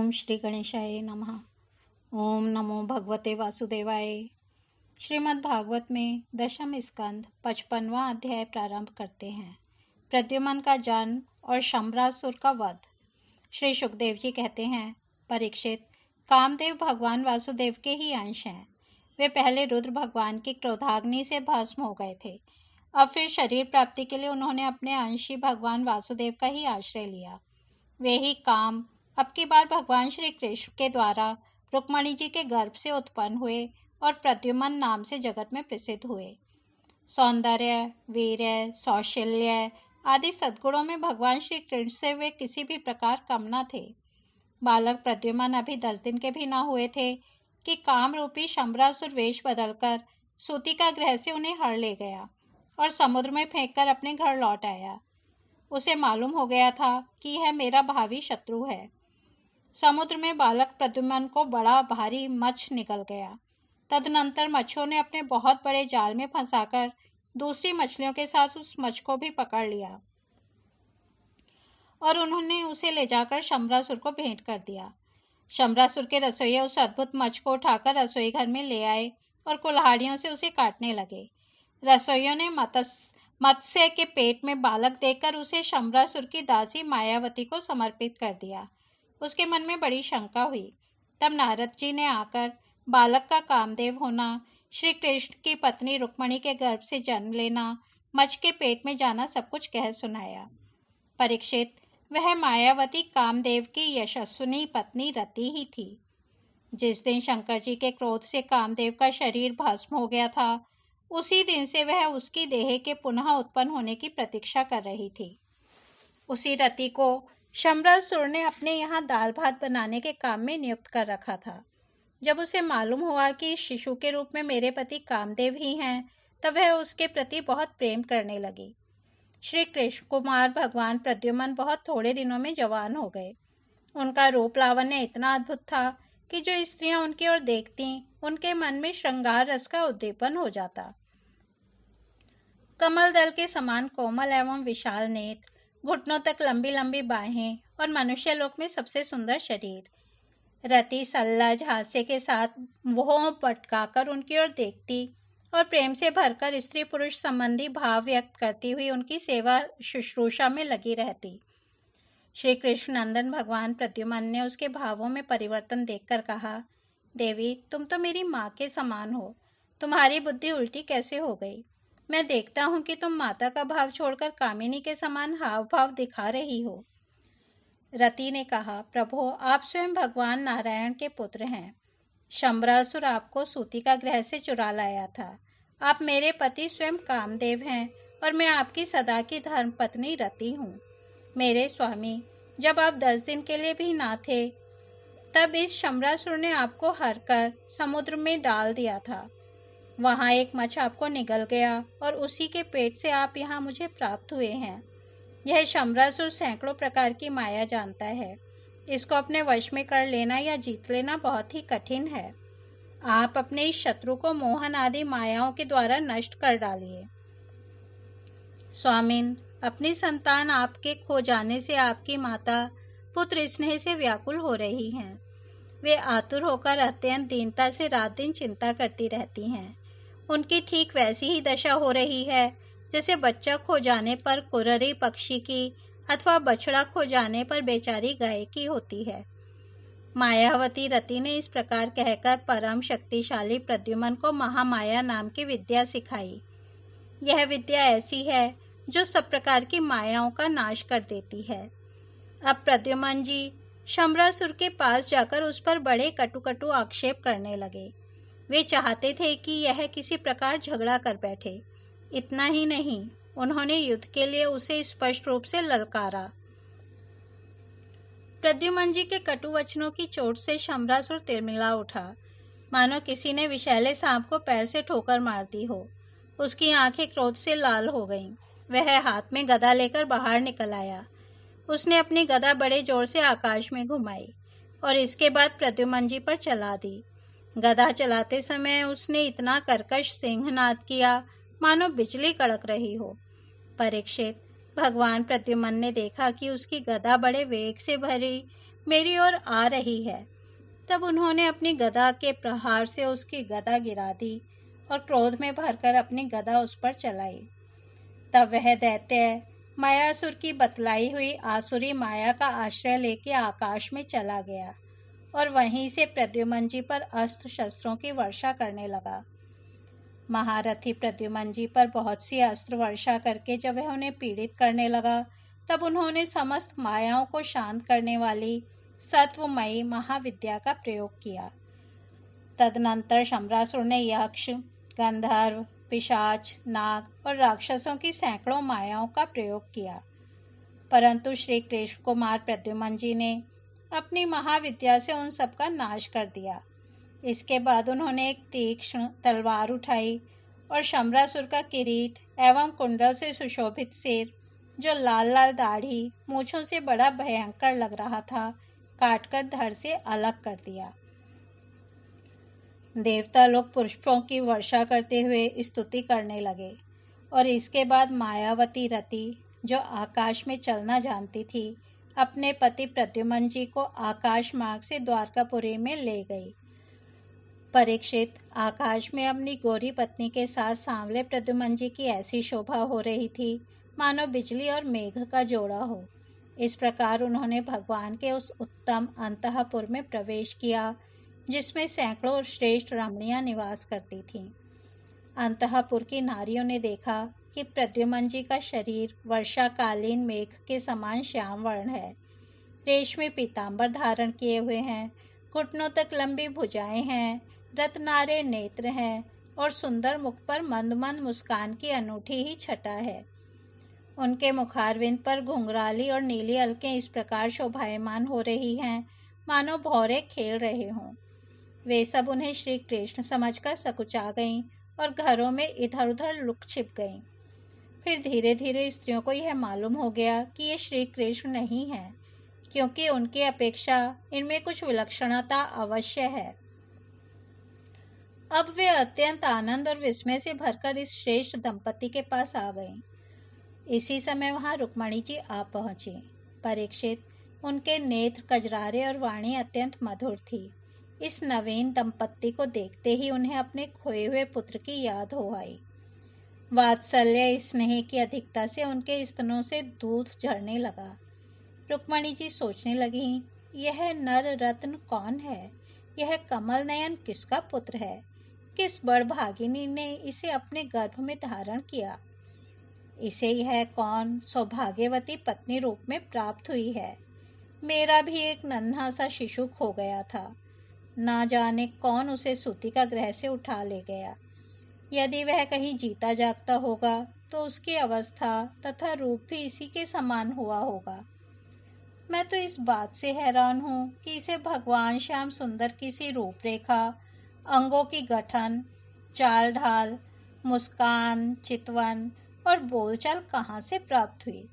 ओम श्री गणेशाय नमः। ओम नमो भगवते वासुदेवाय। श्रीमद् भागवत में दशम स्कंद 55वां अध्याय प्रारंभ करते हैं। प्रद्युम्न का जन्म और शंबरासुर का वध। श्री सुखदेव जी कहते हैं, परीक्षित, कामदेव भगवान वासुदेव के ही अंश हैं। वे पहले रुद्र भगवान की क्रोधाग्नि से भस्म हो गए थे। अब फिर शरीर प्राप्ति के लिए उन्होंने अपने अंशी भगवान वासुदेव का ही आश्रय लिया। वे ही काम अब की बार भगवान श्री कृष्ण के द्वारा रुक्मणी जी के गर्भ से उत्पन्न हुए और प्रद्युम्न नाम से जगत में प्रसिद्ध हुए। सौंदर्य, वीर्य, सौशल्य आदि सद्गुणों में भगवान श्री कृष्ण से वे किसी भी प्रकार कम न थे। बालक प्रद्युम्न अभी 10 दिन के भी न हुए थे कि काम रूपी शंबरासुर वेश बदलकर सूतिका गृह से उन्हें हर ले गया और समुद्र में फेंककर अपने घर लौट आया। उसे मालूम हो गया था कि यह मेरा भावी शत्रु है। समुद्र में बालक प्रद्युम्न को बड़ा भारी मत्स्य निकल गया। तदनंतर मच्छों ने अपने बहुत बड़े जाल में फंसाकर दूसरी मछलियों के साथ उस मच्छ को भी पकड़ लिया और उन्होंने उसे ले जाकर शंबरासुर को भेंट कर दिया। शंबरासुर के रसोइये उस अद्भुत मच्छ को उठाकर रसोई घर में ले आए और कुल्हाड़ियों से उसे काटने लगे। रसोइयों ने मत्स्य के पेट में बालक देखकर उसे शंबरासुर की दासी मायावती को समर्पित कर दिया। उसके मन में बड़ी शंका हुई। तब नारद जी ने आकर बालक का कामदेव होना, श्री कृष्ण की पत्नी रुक्मणी के गर्भ से जन्म लेना, मच्छ के पेट में जाना सब कुछ कह सुनाया। परीक्षित, वह मायावती कामदेव की यशस्विनी पत्नी रति ही थी। जिस दिन शंकर जी के क्रोध से कामदेव का शरीर भस्म हो गया था, उसी दिन से वह उसकी देह के पुनः उत्पन्न होने की प्रतीक्षा कर रही थी। उसी रति को शंबरासुर ने अपने यहाँ दाल भात बनाने के काम में नियुक्त कर रखा था। जब उसे मालूम हुआ कि शिशु के रूप में मेरे पति कामदेव ही हैं, तब वह उसके प्रति बहुत प्रेम करने लगी। श्री कृष्ण कुमार भगवान प्रद्युम्न बहुत थोड़े दिनों में जवान हो गए। उनका रूप लावण्य इतना अद्भुत था कि जो स्त्रियां उनकी ओर देखती, उनके मन में श्रृंगार रस का उद्दीपन हो जाता। कमल दल के समान कोमल एवं विशाल नेत्र, घुटनों तक लंबी लंबी बाहें और मनुष्य लोक में सबसे सुंदर शरीर। रति सल्लज हास्य के साथ भौं पटकाकर उनकी ओर देखती और प्रेम से भरकर स्त्री पुरुष संबंधी भाव व्यक्त करती हुई उनकी सेवा शुश्रूषा में लगी रहती। श्री कृष्ण नंदन भगवान प्रद्युम्न ने उसके भावों में परिवर्तन देखकर कहा, देवी, तुम तो मेरी माँ के समान हो। तुम्हारी बुद्धि उल्टी कैसे हो गई? मैं देखता हूँ कि तुम माता का भाव छोड़कर कामिनी के समान हाव भाव दिखा रही हो। रति ने कहा, प्रभो, आप स्वयं भगवान नारायण के पुत्र हैं। शंबरासुर आपको सूतिका गृह से चुरा लाया था। आप मेरे पति स्वयं कामदेव हैं और मैं आपकी सदा की धर्मपत्नी रति हूँ। मेरे स्वामी, जब आप 10 दिन के लिए भी ना थे, तब इस शंबरासुर ने आपको हरकर समुद्र में डाल दिया था। वहाँ एक मच्छ आपको निगल गया और उसी के पेट से आप यहाँ मुझे प्राप्त हुए हैं। यह शंबरासुर सैकड़ों प्रकार की माया जानता है। इसको अपने वश में कर लेना या जीत लेना बहुत ही कठिन है। आप अपने इस शत्रु को मोहन आदि मायाओं के द्वारा नष्ट कर डालिए। स्वामिन, अपनी संतान आपके खो जाने से आपकी माता पुत्र स्नेह से व्याकुल हो रही हैं। वे आतुर होकर अत्यंत दीनता से रात दिन चिंता करती रहती हैं। उनकी ठीक वैसी ही दशा हो रही है जैसे बच्चा खो जाने पर कुररी पक्षी की अथवा बछड़ा खो जाने पर बेचारी गाय की होती है। मायावती रति ने इस प्रकार कहकर परम शक्तिशाली प्रद्युम्न को महामाया नाम की विद्या सिखाई। यह विद्या ऐसी है जो सब प्रकार की मायाओं का नाश कर देती है। अब प्रद्युम्न जी शंबरासुर के पास जाकर उस पर बड़े कटु कटु आक्षेप करने लगे। वे चाहते थे कि यह किसी प्रकार झगड़ा कर बैठे। इतना ही नहीं, उन्होंने युद्ध के लिए उसे स्पष्ट रूप से ललकारा। प्रद्युम्न जी के कटु वचनों की चोट से शंबरासुर तिलमिला उठा, मानो किसी ने विषैले सांप को पैर से ठोकर मार दी हो। उसकी आंखें क्रोध से लाल हो गईं। वह हाथ में गदा लेकर बाहर निकल आया। उसने अपनी गदा बड़े जोर से आकाश में घुमाई और इसके बाद प्रद्युम्न जी पर चला दी। गदा चलाते समय उसने इतना कर्कश सिंहनाद किया मानो बिजली कड़क रही हो। परीक्षित, भगवान प्रद्युम्न ने देखा कि उसकी गदा बड़े वेग से भरी मेरी ओर आ रही है। तब उन्होंने अपनी गदा के प्रहार से उसकी गदा गिरा दी और क्रोध में भरकर अपनी गदा उस पर चलाई। तब वह दैत्य मायासुर की बतलाई हुई आसुरी माया का आश्रय लेके आकाश में चला गया और वहीं से प्रद्युम्न जी पर अस्त्र शस्त्रों की वर्षा करने लगा। महारथी प्रद्युम्न जी पर बहुत सी अस्त्र वर्षा करके जब वह उन्हें पीड़ित करने लगा, तब उन्होंने समस्त मायाओं को शांत करने वाली सत्वमयी महाविद्या का प्रयोग किया। तदनंतर शम्रासुर ने यक्ष, गंधर्व, पिशाच, नाग और राक्षसों की सैकड़ों मायाओं का प्रयोग किया, परंतु श्री कृष्ण कुमार प्रद्युम्न जी ने अपनी महाविद्या से उन सब का नाश कर दिया। इसके बाद उन्होंने एक तीक्ष्ण तलवार उठाई और शम्रासुर का किरीट एवं कुंडल से सुशोभित सिर, जो लाल लाल दाढ़ी मूछों से बड़ा भयंकर लग रहा था, काटकर धड़ से अलग कर दिया। देवता लोग पुष्पों की वर्षा करते हुए स्तुति करने लगे और इसके बाद मायावती रति, जो आकाश में चलना जानती थी, अपने पति प्रद्युम्न जी को आकाश मार्ग से द्वारकापुरी में ले गई। परीक्षित आकाश में अपनी गोरी पत्नी के साथ सांवले प्रद्युम्न जी की ऐसी शोभा हो रही थी मानो बिजली और मेघ का जोड़ा हो। इस प्रकार उन्होंने भगवान के उस उत्तम अंतःपुर में प्रवेश किया जिसमें सैकड़ों श्रेष्ठ रमणियां निवास करती थीं। अंतःपुर की नारियों ने देखा कि प्रद्युम्न जी का शरीर वर्षाकालीन मेघ के समान श्याम वर्ण है। रेशमी पीतांबर धारण किए हुए हैं, घुटनों तक लंबी भुजाएं हैं, रत्नारे नेत्र हैं और सुंदर मुख पर मंद मंद मुस्कान की अनूठी ही छटा है। उनके मुखारविंद पर घुंघराली और नीली अलकें इस प्रकार शोभायमान हो रही हैं मानो भौरे खेल रहे हों। वे सब उन्हें श्री कृष्ण समझकर सकुचा गईं और घरों में इधर उधर लुक छिप गईं। फिर धीरे धीरे स्त्रियों को यह मालूम हो गया कि ये श्री कृष्ण नहीं है, क्योंकि उनकी अपेक्षा इनमें कुछ विलक्षणता अवश्य है। अब वे अत्यंत आनंद और विस्मय से भरकर इस श्रेष्ठ दंपति के पास आ गईं। इसी समय वहां रुक्मणी जी आ पहुंची। परीक्षित, उनके नेत्र कजरारे और वाणी अत्यंत मधुर थी। इस नवीन दंपत्ति को देखते ही उन्हें अपने खोए हुए पुत्र की याद हो आई। वात्सल्य स्नेह की अधिकता से उनके स्तनों से दूध झरने लगा। रुक्मणी जी सोचने लगी, यह नर रत्न कौन है? यह कमल नयन किसका पुत्र है? किस बड़भागिनी ने इसे अपने गर्भ में धारण किया? इसे यह कौन सौभाग्यवती पत्नी रूप में प्राप्त हुई है? मेरा भी एक नन्हा सा शिशु खो गया था, ना जाने कौन उसे सूतिका गृह से उठा ले गया। यदि वह कहीं जीता जागता होगा तो उसकी अवस्था तथा रूप भी इसी के समान हुआ होगा। मैं तो इस बात से हैरान हूँ कि इसे भगवान श्याम सुंदर की सी रूपरेखा, अंगों की गठन, चाल ढाल, मुस्कान, चितवन और बोलचाल कहाँ से प्राप्त हुई।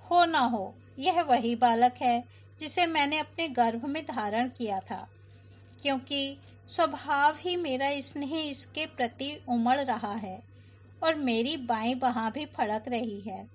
हो ना हो यह वही बालक है जिसे मैंने अपने गर्भ में धारण किया था, क्योंकि स्वभाव ही मेरा स्नेह इसके प्रति उमड़ रहा है और मेरी बाईं बाह भी फड़क रही है।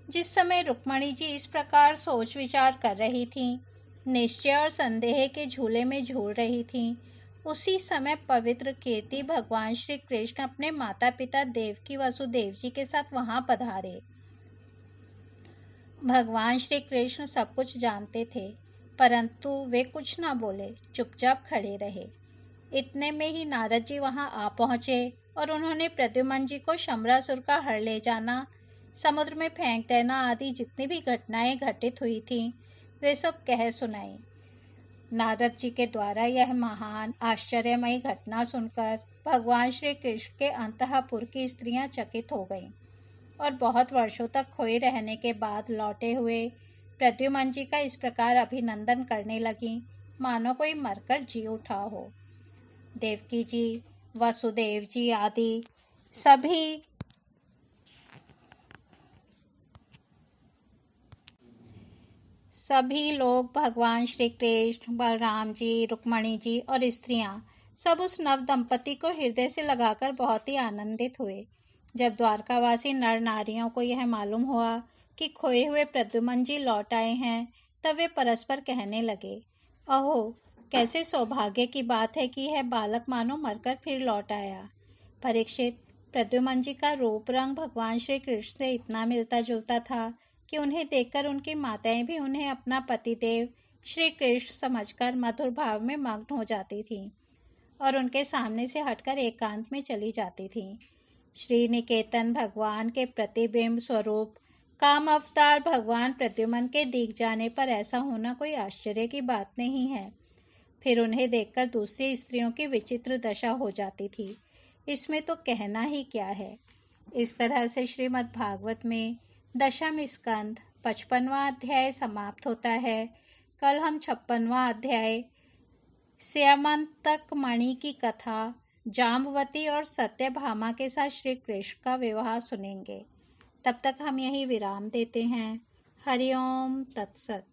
जिस समय रुक्मणी जी इस प्रकार सोच विचार कर रही थीं, निश्चय और संदेह के झूले में झूल रही थीं, उसी समय पवित्र कीर्ति भगवान श्री कृष्ण अपने माता पिता देवकी वसुदेव जी के साथ वहां पधारे। भगवान श्री कृष्ण सब कुछ जानते थे, परंतु वे कुछ न बोले, चुपचाप खड़े रहे। इतने में ही नारद जी वहां आ पहुंचे और उन्होंने प्रद्युम्न जी को शम्रासुर का हर ले जाना, समुद्र में फेंक देना आदि जितनी भी घटनाएं घटित हुई थीं, वे सब कह सुनाई। नारद जी के द्वारा यह महान आश्चर्यमयी घटना सुनकर भगवान श्री कृष्ण के अंतःपुर की स्त्रियां चकित हो गईं और बहुत वर्षों तक खोए रहने के बाद लौटे हुए प्रद्युम्न जी का इस प्रकार अभिनंदन करने लगीं मानो कोई मरकर जी उठा हो। देवकी जी, वसुदेव जी आदि सभी लोग, भगवान श्री कृष्ण, बलराम जी, रुक्मणी जी और स्त्रियां सब उस नव दंपति को हृदय से लगाकर बहुत ही आनंदित हुए। जब द्वारकावासी नर नारियों को यह मालूम हुआ कि खोए हुए प्रद्युम्न जी लौट आए हैं, तब वे परस्पर कहने लगे, अहो, कैसे सौभाग्य की बात है कि यह बालक मानो मरकर फिर लौट आया। परीक्षित, प्रद्युम्न जी का रूप रंग भगवान श्री कृष्ण से इतना मिलता जुलता था कि उन्हें देखकर उनकी माताएं भी उन्हें अपना पतिदेव श्री कृष्ण समझकर मधुर भाव में मग्न हो जाती थीं और उनके सामने से हटकर एकांत में चली जाती थीं। श्री निकेतन भगवान के प्रतिबिंब स्वरूप काम अवतार भगवान प्रद्युम्न के दिख जाने पर ऐसा होना कोई आश्चर्य की बात नहीं है। फिर उन्हें देखकर दूसरी स्त्रियों की विचित्र दशा हो जाती थी, इसमें तो कहना ही क्या है। इस तरह से श्रीमद् भागवत में दशम स्कंद 55वां अध्याय समाप्त होता है। कल हम 56वां अध्याय स्यमंतक मणि की कथा जाम्बवती और सत्यभामा के साथ श्री कृष्ण का विवाह सुनेंगे। तब तक हम यही विराम देते हैं। हरि ओम तत्सत।